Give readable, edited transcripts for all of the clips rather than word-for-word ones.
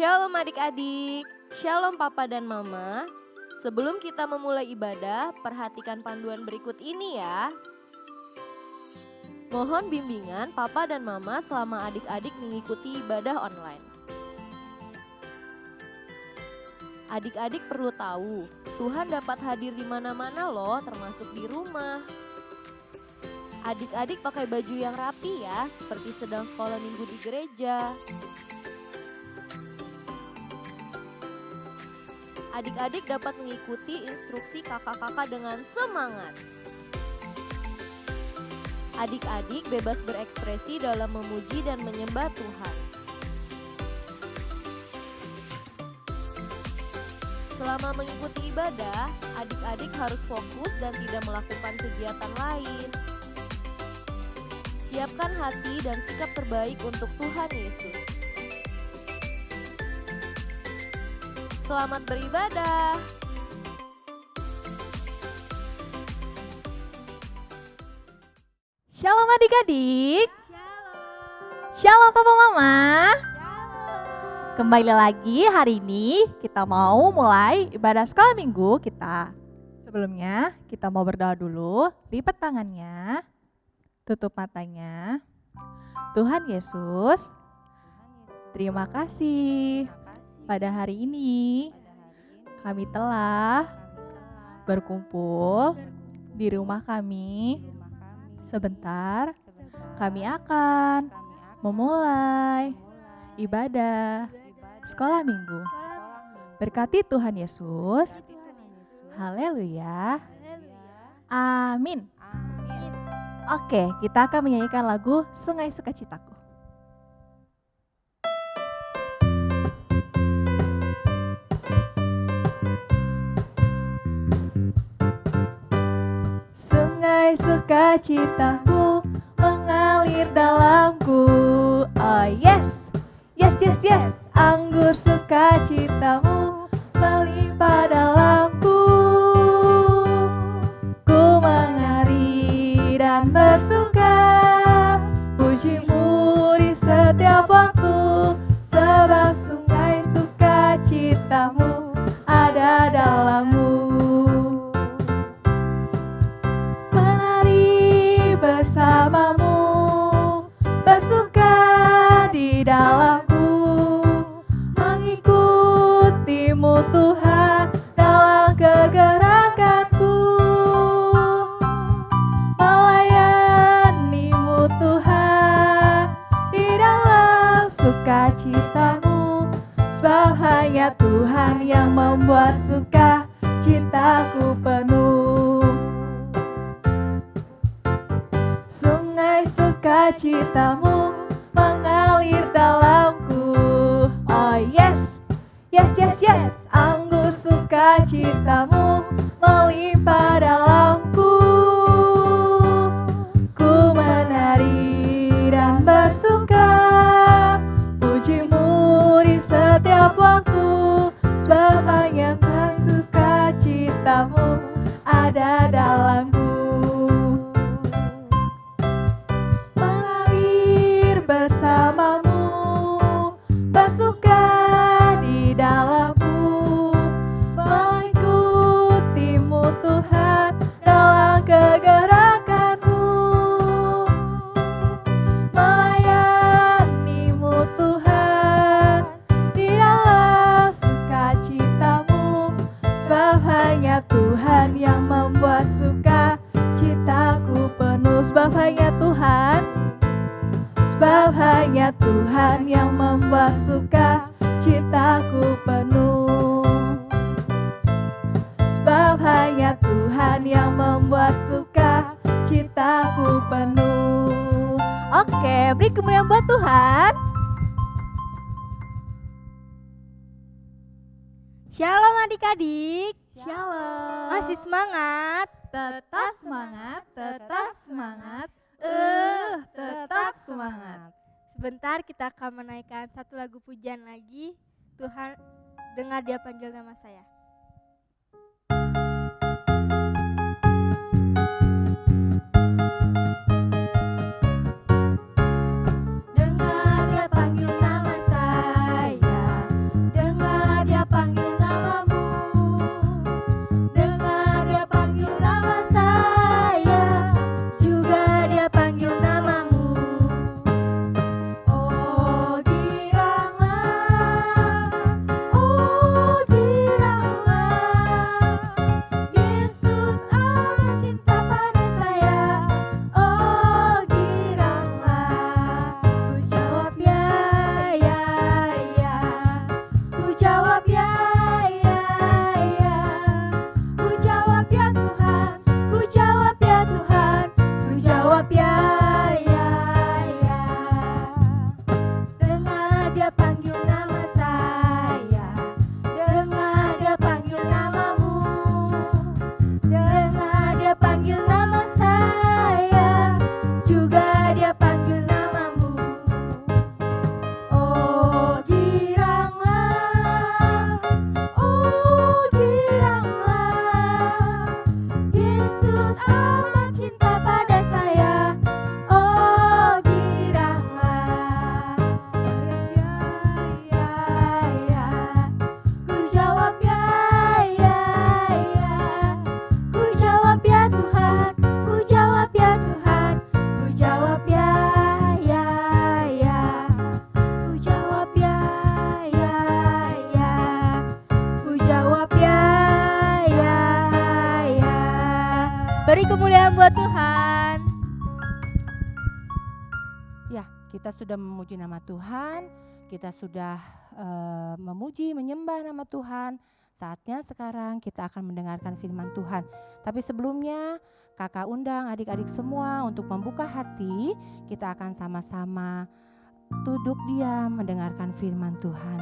Shalom adik-adik, shalom papa dan mama. Sebelum kita memulai ibadah, perhatikan panduan berikut ini ya. Mohon bimbingan papa dan mama selama adik-adik mengikuti ibadah online. Adik-adik perlu tahu, Tuhan dapat hadir di mana-mana loh, termasuk di rumah. Adik-adik pakai baju yang rapi ya, seperti sedang sekolah minggu di gereja. Adik-adik dapat mengikuti instruksi kakak-kakak dengan semangat. Adik-adik bebas berekspresi dalam memuji dan menyembah Tuhan. Selama mengikuti ibadah, adik-adik harus fokus dan tidak melakukan kegiatan lain. Siapkan hati dan sikap terbaik untuk Tuhan Yesus. Selamat beribadah. Shalom adik-adik. Shalom. Shalom papa mama. Shalom. Kembali lagi hari ini kita mau mulai ibadah sekolah minggu kita. Sebelumnya kita mau berdoa dulu. Lipat tangannya. Tutup matanya. Tuhan Yesus, terima kasih. Pada hari ini kami telah berkumpul di rumah kami. Sebentar kami akan memulai ibadah sekolah minggu. Berkati Tuhan Yesus. Haleluya. Amin. Oke, kita akan menyanyikan lagu Sungai Sukacitaku. Sungai sukacitaku mengalir dalamku. Oh yes, yes, yes, yes. Anggur sukacitamu melimpah dalamku. Ku menari dan bersuka, pujimu di setiap waktu. Sebab sungai sukacitamu ada dalammu. Bersamamu, bersuka di dalamku, mengikutimu Tuhan dalam kegerakanku, melayanimu Tuhan di dalam sukacitamu, sebab hanya Tuhan yang membuat sukacitaku penuh. Sungai sukacitamu mengalir dalamku. Oh yes, yes, yes, yes. Anggur sukacitamu melimpah dalamku. Ku menari dan bersuka, pujimu di setiap waktu. Sebab hanya sukacitamu ada dalamku. Bersamamu, bersuka di dalamku, mengikutimu Tuhan dalam kegerakanmu, melayanimu Tuhan di dalam sukacitamu, sebab hanya Tuhan yang membuat sukacitaku penuh. Sebab hanya Tuhan, sebab hanya Tuhan yang membuat sukacitaku penuh. Sebab hanya Tuhan yang membuat sukacitaku penuh. Oke, beri kemuliaan buat Tuhan. Shalom adik-adik. Shalom. Masih semangat? Tetap semangat, tetap semangat. Tetap semangat. Sebentar kita akan menaikkan satu lagu pujian lagi. Tuhan, dengar Dia panggil nama saya. Dengar Dia panggil nama saya. Yesus amat cinta pada saya. Oh giranglah. Ya, ya, ku jawab ya, ya, ya. Ku jawab ya Tuhan, ku jawab ya Tuhan, ku jawab ya, ya, ya. Ku jawab ya, ya, ya. Ku jawab ya, ya, ya. Beri kemuliaan buat Tuhan. Ya, kita sudah memuji nama Tuhan, kita sudah memuji, menyembah nama Tuhan. Saatnya sekarang kita akan mendengarkan firman Tuhan. Tapi sebelumnya kakak undang adik-adik semua untuk membuka hati. Kita akan sama-sama duduk diam mendengarkan firman Tuhan.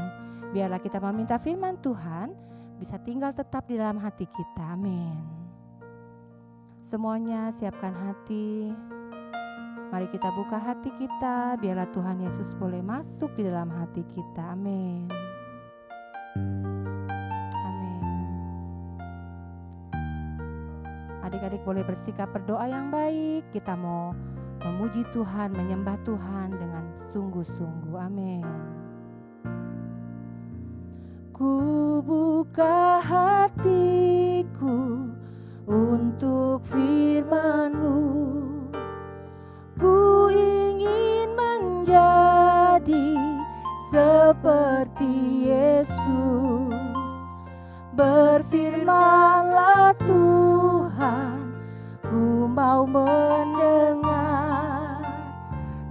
Biarlah kita meminta firman Tuhan bisa tinggal tetap di dalam hati kita. Amin. Semuanya siapkan hati. Mari kita buka hati kita, biarlah Tuhan Yesus boleh masuk di dalam hati kita. Amin. Amin. Adik-adik boleh bersikap berdoa yang baik. Kita mau memuji Tuhan, menyembah Tuhan dengan sungguh-sungguh. Amin. Ku buka hatiku untuk firman-Mu. Ku ingin menjadi seperti Yesus. Berfirmanlah Tuhan, ku mau mendengar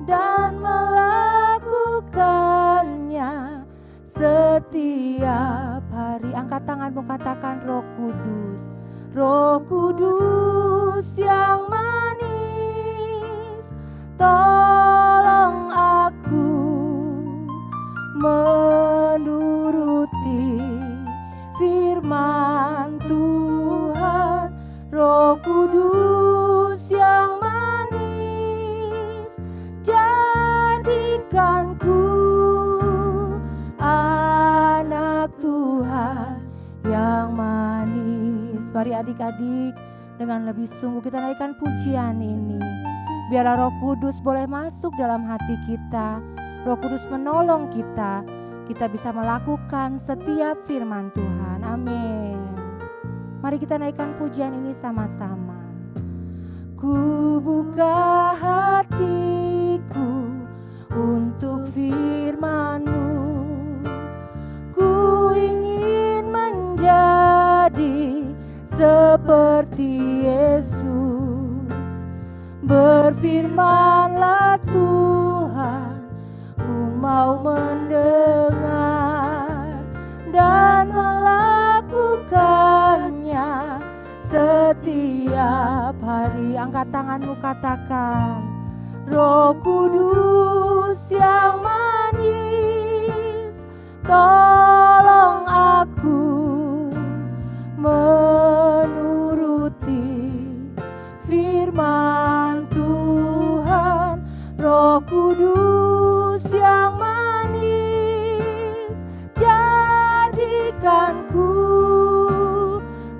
dan melakukannya setiap hari. Angkat tanganmu, katakan Roh Kudus. Roh Kudus yang manis, tolong aku menuruti firman Tuhan. Roh Kudus yang manis, jadikanku anak Tuhan yang manis. Mari adik-adik, dengan lebih sungguh kita naikkan pujian ini. Biarlah Roh Kudus boleh masuk dalam hati kita. Roh Kudus menolong kita. Kita bisa melakukan setiap firman Tuhan. Amin. Mari kita naikkan pujian ini sama-sama. Ku buka hatiku untuk firman-Mu. Ku ingin menjadi seperti Yesus. Berfirmanlah Tuhan, ku mau mendengar dan melakukannya setiap hari. Angkat tanganmu, katakan Roh Kudus yang manis, tolong aku menuruti firman Tuhan. Roh Kudus yang manis, jadikanku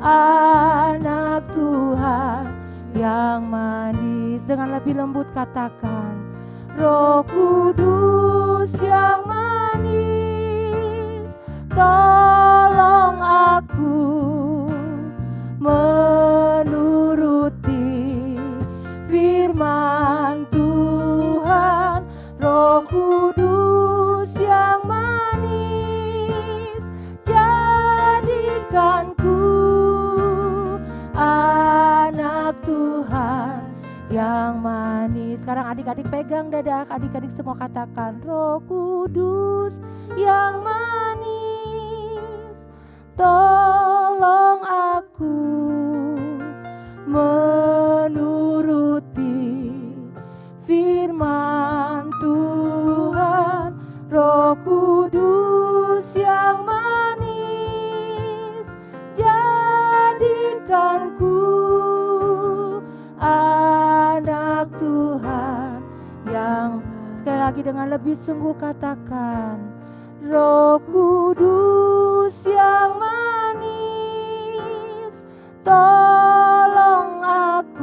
anak Tuhan yang manis. Dengan lebih lembut katakan Roh Kudus yang manis, tolong aku menuruti firman Tuhan. Roh Kudus yang manis, jadikanku anak Tuhan yang manis. Sekarang adik-adik pegang dada adik-adik semua, katakan Roh Kudus yang manis, tolong aku menuruti firman Tuhan. Roh Kudus yang manis, jadikanku anak Tuhan yang. Sekali lagi dengan lebih sungguh katakan Roh Kudus yang manis, tolong aku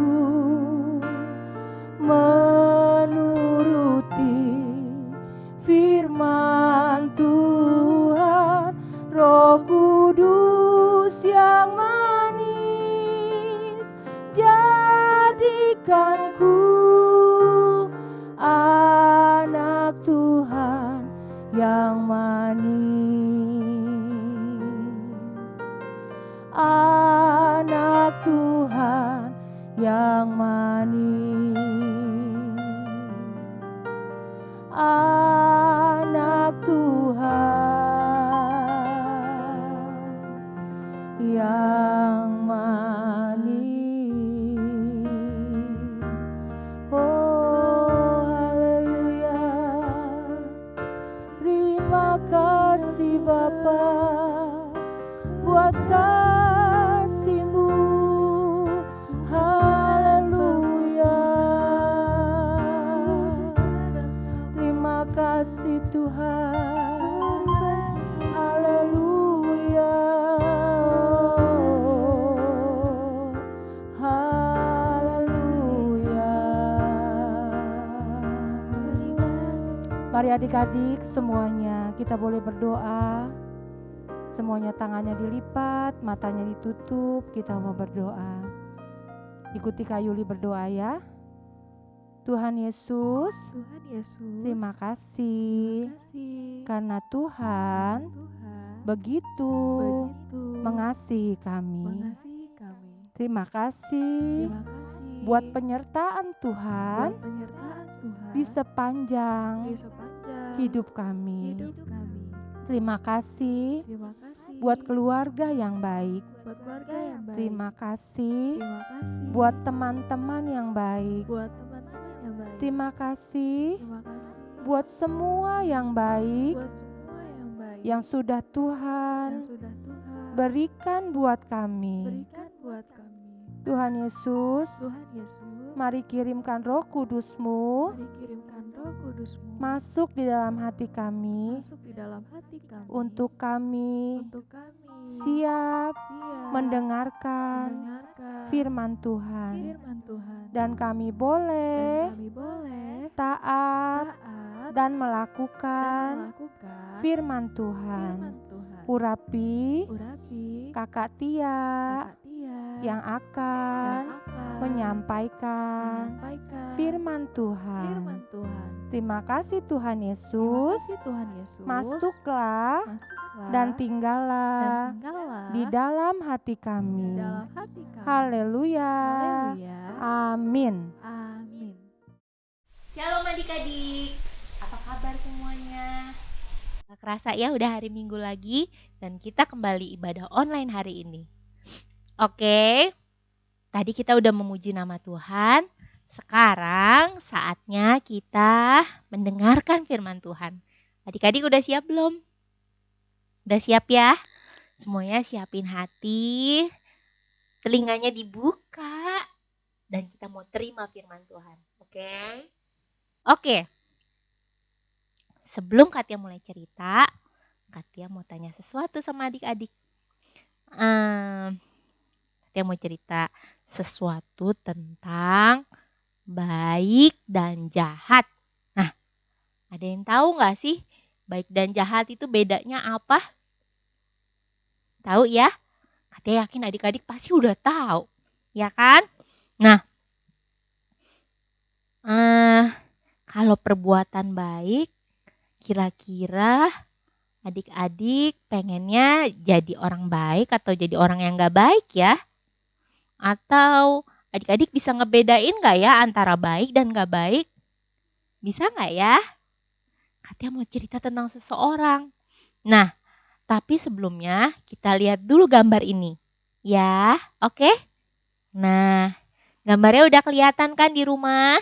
Bukan ku anak Tuhan yang manis, anak Tuhan yang manis, anak Tuhan yang manis. Oh haleluya, terima kasih Bapa buat kasih-Mu. Haleluya, terima kasih Tuhan. Haleluya, haleluya. Mari adik-adik semuanya kita boleh berdoa. Semuanya tangannya dilipat, matanya ditutup, kita mau berdoa. Ikuti Kak Yuli berdoa ya. Tuhan Yesus, Tuhan Yesus, terima kasih karena Tuhan begitu mengasihi kami. mengasihi kami. Terima kasih Terima kasih buat penyertaan Tuhan buat penyertaan Tuhan di sepanjang di sepanjang hidup kami. hidup kami. Terima kasih Terima kasih buat keluarga yang baik. buat keluarga yang baik. Terima kasih Terima kasih buat teman-teman yang baik. buat teman-teman yang baik. Terima kasih Terima kasih buat semua yang baik buat semua yang baik yang sudah yang Tuhan sudah Tuhan berikan buat kami. berikan buat kami. Tuhan Yesus, Tuhan Yesus, mari kirimkan Roh Kudus-Mu mari kirimkan Roh Kudus-Mu masuk di dalam hati kami masuk di dalam hati kami untuk kami untuk kami siap siap mendengarkan mendengarkan firman Tuhan, firman Tuhan dan kami dan boleh kami boleh taat taat dan dan melakukan melakukan firman Tuhan. firman Tuhan. Urapi Urapi Kakak Tia Kakak Tia yang akan akan menyampaikan menyampaikan firman Tuhan. firman Tuhan. Terima kasih Tuhan Terima Yesus. kasih Tuhan Yesus. Masuklah Masuklah dan dan tinggallah tinggallah di dalam hati di kami. dalam hati kami. Haleluya. Haleluya. Amin. Amin. Shalom adik-adik, apa kabar semuanya? Gak kerasa ya udah hari Minggu lagi dan kita kembali ibadah online hari ini. Oke, tadi kita udah memuji nama Tuhan. Sekarang saatnya kita mendengarkan firman Tuhan. Adik-adik udah siap belum? Udah siap ya? Semuanya siapin hati, telinganya dibuka, dan kita mau terima firman Tuhan. Oke? Oke. Sebelum Katia mulai cerita, Katia mau tanya sesuatu sama adik-adik. Katia mau cerita sesuatu tentang baik dan jahat. Nah, ada yang tahu nggak sih baik dan jahat itu bedanya apa? Tahu ya? Katia yakin adik-adik pasti udah tahu, ya kan? Nah, kalau perbuatan baik, kira-kira adik-adik pengennya jadi orang baik atau jadi orang yang gak baik ya? Atau adik-adik bisa ngebedain gak ya antara baik dan gak baik? Bisa gak ya? Katanya mau cerita tentang seseorang. Nah, tapi sebelumnya kita lihat dulu gambar ini. Ya, oke? Nah, gambarnya udah kelihatan kan di rumah?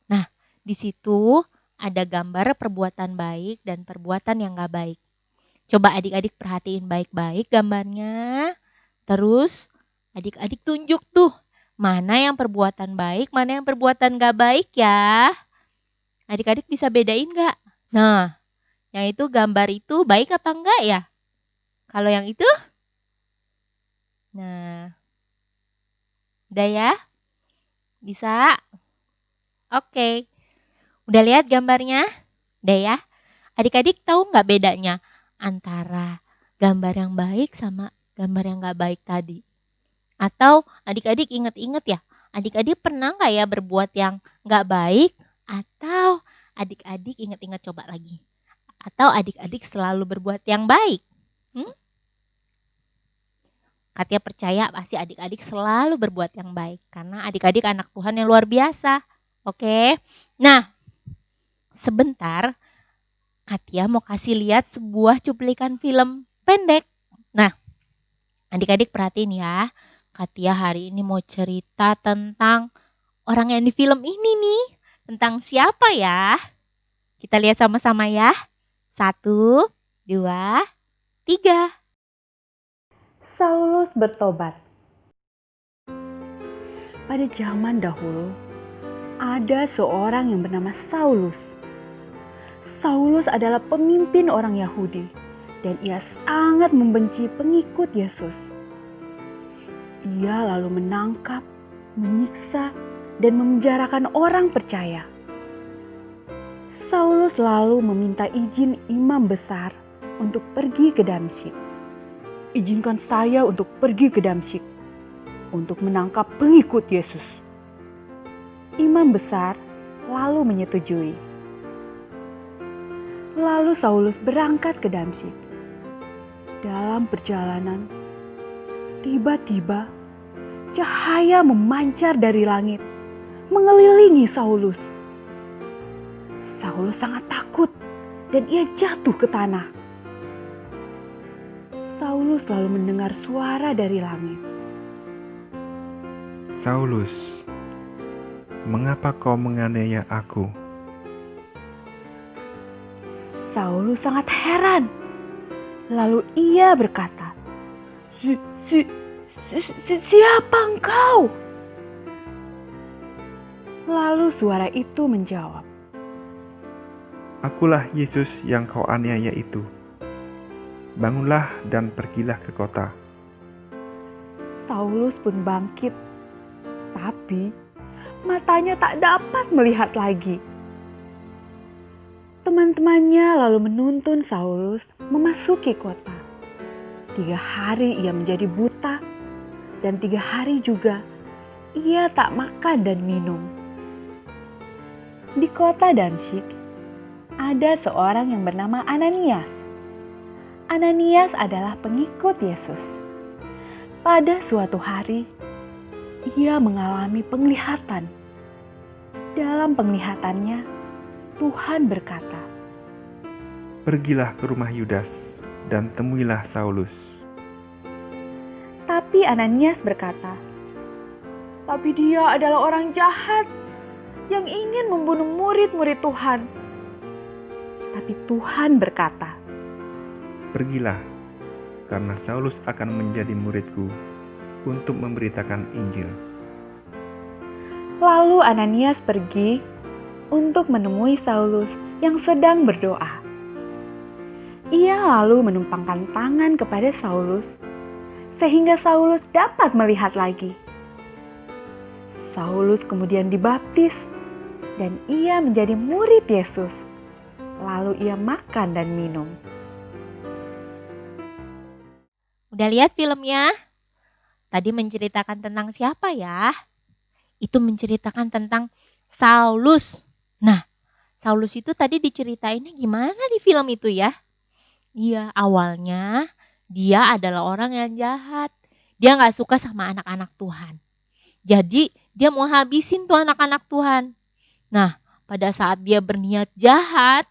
Nah, di situ ada gambar perbuatan baik dan perbuatan yang gak baik. Coba adik-adik perhatiin baik-baik gambarnya. Terus adik-adik tunjuk tuh mana yang perbuatan baik, mana yang perbuatan gak baik ya. Adik-adik bisa bedain gak? Nah, yang itu gambar itu baik apa enggak ya? Kalau yang itu? Nah, udah ya? Bisa? Oke. Udah lihat gambarnya? Udah ya? Adik-adik tahu nggak bedanya antara gambar yang baik sama gambar yang nggak baik tadi? Atau adik-adik inget-inget ya, Adik-adik pernah nggak ya berbuat yang nggak baik? Atau adik-adik ingat-ingat coba lagi? Atau adik-adik selalu berbuat yang baik? Katia percaya pasti adik-adik selalu berbuat yang baik. Karena adik-adik anak Tuhan yang luar biasa. Oke. Nah, sebentar Katia mau kasih lihat sebuah cuplikan film pendek. Nah, adik-adik perhatiin ya. Katia hari ini mau cerita tentang orang yang di film ini nih. Tentang siapa ya? Kita lihat sama-sama ya. 1, 2, 3. Saulus bertobat. Pada zaman dahulu, ada seorang yang bernama Saulus. Saulus adalah pemimpin orang Yahudi dan ia sangat membenci pengikut Yesus. Ia lalu menangkap, menyiksa, dan memenjarakan orang percaya. Saulus lalu meminta izin imam besar untuk pergi ke Damsyik. Izinkan saya untuk pergi ke Damsyik untuk menangkap pengikut Yesus. Imam besar lalu menyetujui. Lalu Saulus berangkat ke Damsyik. Dalam perjalanan, tiba-tiba cahaya memancar dari langit, mengelilingi Saulus. Saulus sangat takut dan ia jatuh ke tanah. Saulus lalu mendengar suara dari langit. Saulus, mengapa kau menganiaya aku? Saulus sangat heran. Lalu ia berkata, Siapa engkau? Lalu suara itu menjawab, Akulah Yesus yang kau aniaya itu. Bangunlah dan pergilah ke kota. Saulus pun bangkit, tapi matanya tak dapat melihat lagi. Teman-temannya lalu menuntun Saulus memasuki kota. 3 hari ia menjadi buta, dan 3 hari juga ia tak makan dan minum. Di kota Damsyik, ada seorang yang bernama Ananias. Ananias adalah pengikut Yesus. Pada suatu hari, ia mengalami penglihatan. Dalam penglihatannya, Tuhan berkata, Pergilah ke rumah Yudas dan temuilah Saulus. Tapi Ananias berkata, Tapi dia adalah orang jahat yang ingin membunuh murid-murid Tuhan. Tapi Tuhan berkata, Pergilah, karena Saulus akan menjadi muridku untuk memberitakan Injil. Lalu Ananias pergi untuk menemui Saulus yang sedang berdoa. Ia lalu menumpangkan tangan kepada Saulus, sehingga Saulus dapat melihat lagi. Saulus kemudian dibaptis, dan ia menjadi murid Yesus. Lalu ia makan dan minum. Udah lihat filmnya? Tadi menceritakan tentang siapa ya? Itu menceritakan tentang Saulus. Nah, Saulus itu tadi diceritainnya gimana di film itu ya? Iya, awalnya dia adalah orang yang jahat. Dia gak suka sama anak-anak Tuhan. Jadi dia mau habisin tuh anak-anak Tuhan. Nah, pada saat dia berniat jahat,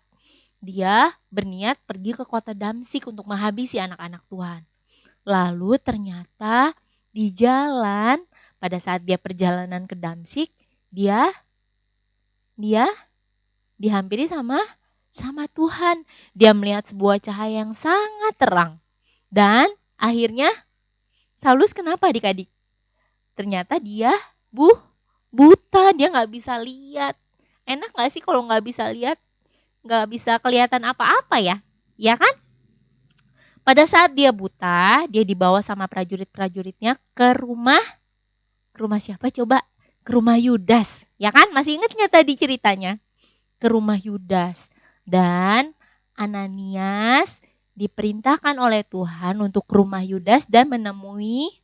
dia berniat pergi ke kota Damsyik untuk menghabisi anak-anak Tuhan. Lalu ternyata di jalan, pada saat dia perjalanan ke Damsyik, dia dihampiri sama Tuhan. Dia melihat sebuah cahaya yang sangat terang. Dan akhirnya Saulus kenapa adik-adik? Ternyata dia buta, dia gak bisa lihat. Enak gak sih kalau gak bisa lihat? Gak bisa kelihatan apa-apa ya? Ya kan? Pada saat dia buta, dia dibawa sama prajurit-prajuritnya ke rumah siapa coba? Ke rumah Yudas, ya kan? Masih ingat nggak tadi ceritanya? Ke rumah Yudas. Dan Ananias diperintahkan oleh Tuhan untuk ke rumah Yudas dan menemui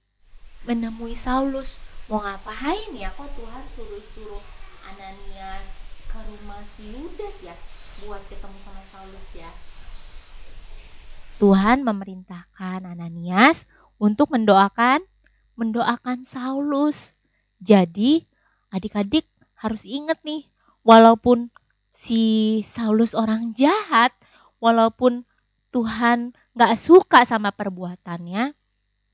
Saulus Mau ngapain ya? Kok Tuhan suruh Ananias ke rumah si Yudas ya? Buat ketemu sama Saulus ya. Tuhan memerintahkan Ananias untuk mendoakan Saulus. Jadi adik-adik harus ingat nih, walaupun si Saulus orang jahat, walaupun Tuhan gak suka sama perbuatannya,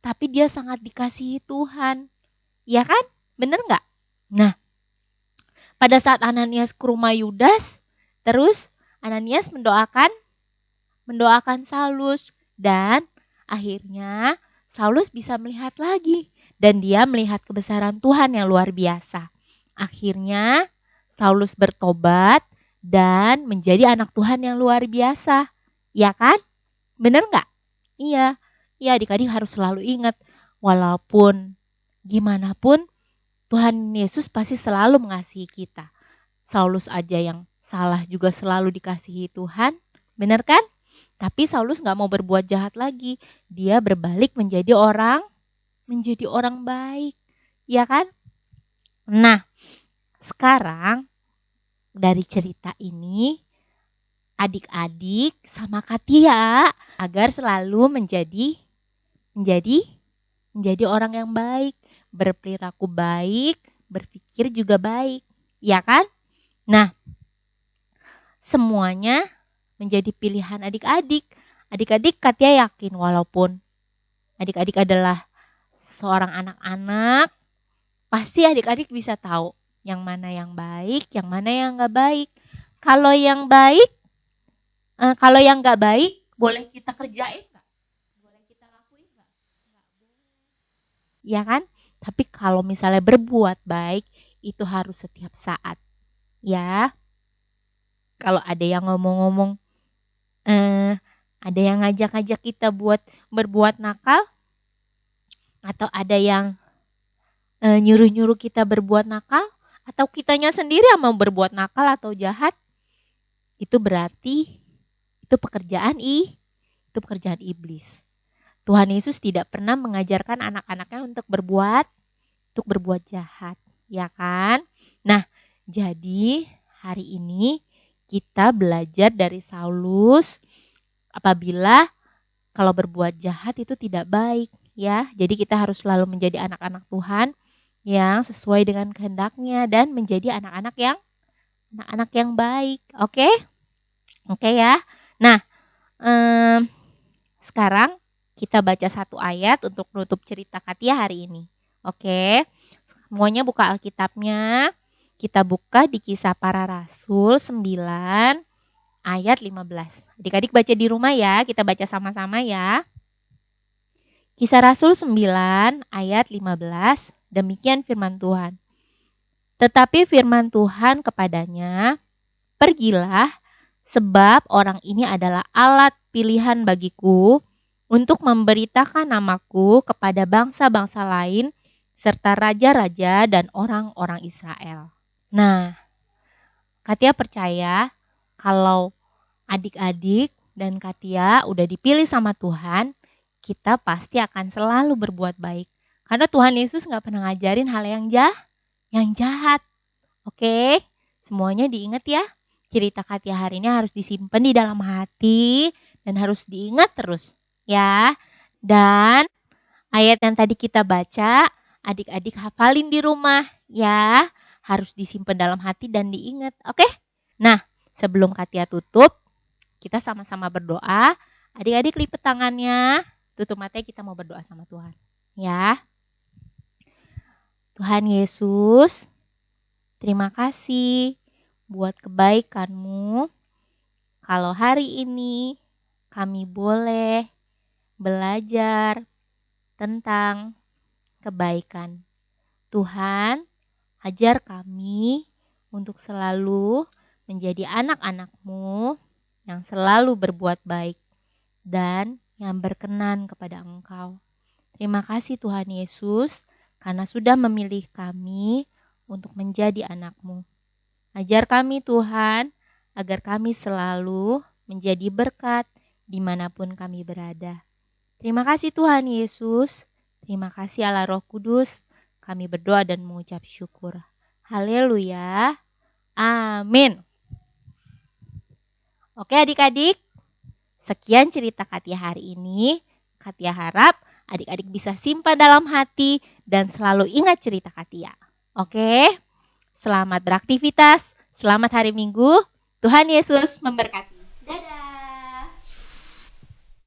tapi dia sangat dikasihi Tuhan. Ya kan? Bener gak? Nah, pada saat Ananias ke rumah Yudas, terus Ananias mendoakan Saulus, dan akhirnya Saulus bisa melihat lagi dan dia melihat kebesaran Tuhan yang luar biasa. Akhirnya Saulus bertobat dan menjadi anak Tuhan yang luar biasa. Ya kan? Bener nggak? Iya. Iya, adik-adik harus selalu ingat, walaupun gimana pun Tuhan Yesus pasti selalu mengasihi kita. Saulus aja yang salah juga selalu dikasihi Tuhan. Bener kan? Tapi Saulus gak mau berbuat jahat lagi. Dia berbalik menjadi orang baik. Ya kan? Nah, sekarang dari cerita ini, adik-adik sama Katia agar selalu menjadi orang yang baik, berperilaku baik, berpikir juga baik. Ya kan? Nah, semuanya menjadi pilihan adik-adik. Adik-adik Katia yakin walaupun adik-adik adalah seorang anak-anak, pasti adik-adik bisa tahu yang mana yang baik, yang mana yang gak baik. Kalau yang baik, kalau yang gak baik, boleh kita kerjain gak? Boleh kita lakuin gak? Gak boleh. Ya kan? Tapi kalau misalnya berbuat baik, itu harus setiap saat. Ya. Kalau ada yang ngomong-ngomong, ada yang ngajak-ngajak kita buat berbuat nakal, atau ada yang nyuruh-nyuruh kita berbuat nakal, atau kitanya sendiri yang mau berbuat nakal atau jahat, itu berarti itu pekerjaan iblis. Tuhan Yesus tidak pernah mengajarkan anak-anaknya untuk berbuat jahat, ya kan? Nah, jadi hari ini kita belajar dari Saulus apabila kalau berbuat jahat itu tidak baik, ya. Jadi kita harus selalu menjadi anak-anak Tuhan yang sesuai dengan kehendaknya dan menjadi anak-anak yang baik. Oke? Oke ya. Nah, sekarang kita baca satu ayat untuk menutup cerita Katia hari ini. Oke? Semuanya buka Alkitabnya. Kita buka di Kisah Para Rasul 9 ayat 15. Adik-adik baca di rumah ya, kita baca sama-sama ya. Kisah Rasul 9 ayat 15, demikian firman Tuhan. Tetapi firman Tuhan kepadanya, pergilah, sebab orang ini adalah alat pilihan bagiku untuk memberitakan namaku kepada bangsa-bangsa lain serta raja-raja dan orang-orang Israel. Nah, Katia percaya kalau adik-adik dan Katia udah dipilih sama Tuhan, kita pasti akan selalu berbuat baik. Karena Tuhan Yesus gak pernah ngajarin hal yang jahat. Oke, semuanya diingat ya. Cerita Katia hari ini harus disimpan di dalam hati dan harus diingat terus ya. Dan ayat yang tadi kita baca, adik-adik hafalin di rumah ya. Harus disimpan dalam hati dan diingat. Oke? Nah, sebelum Katia tutup, kita sama-sama berdoa. Adik-adik lipat tangannya. Tutup matanya, kita mau berdoa sama Tuhan. Ya. Tuhan Yesus, terima kasih buat kebaikan-Mu. Kalau hari ini kami boleh belajar tentang kebaikan. Tuhan, ajar kami untuk selalu menjadi anak-anak-Mu yang selalu berbuat baik dan yang berkenan kepada Engkau. Terima kasih Tuhan Yesus, karena sudah memilih kami untuk menjadi anak-Mu. Ajar kami Tuhan, agar kami selalu menjadi berkat dimanapun kami berada. Terima kasih Tuhan Yesus, terima kasih Allah Roh Kudus, Kami berdoa dan mengucap syukur. Haleluya. Amin. Oke adik-adik, sekian cerita Katia hari ini. Katia harap adik-adik bisa simpan dalam hati dan selalu ingat cerita Katia. Oke, selamat beraktivitas, selamat hari Minggu. Tuhan Yesus memberkati.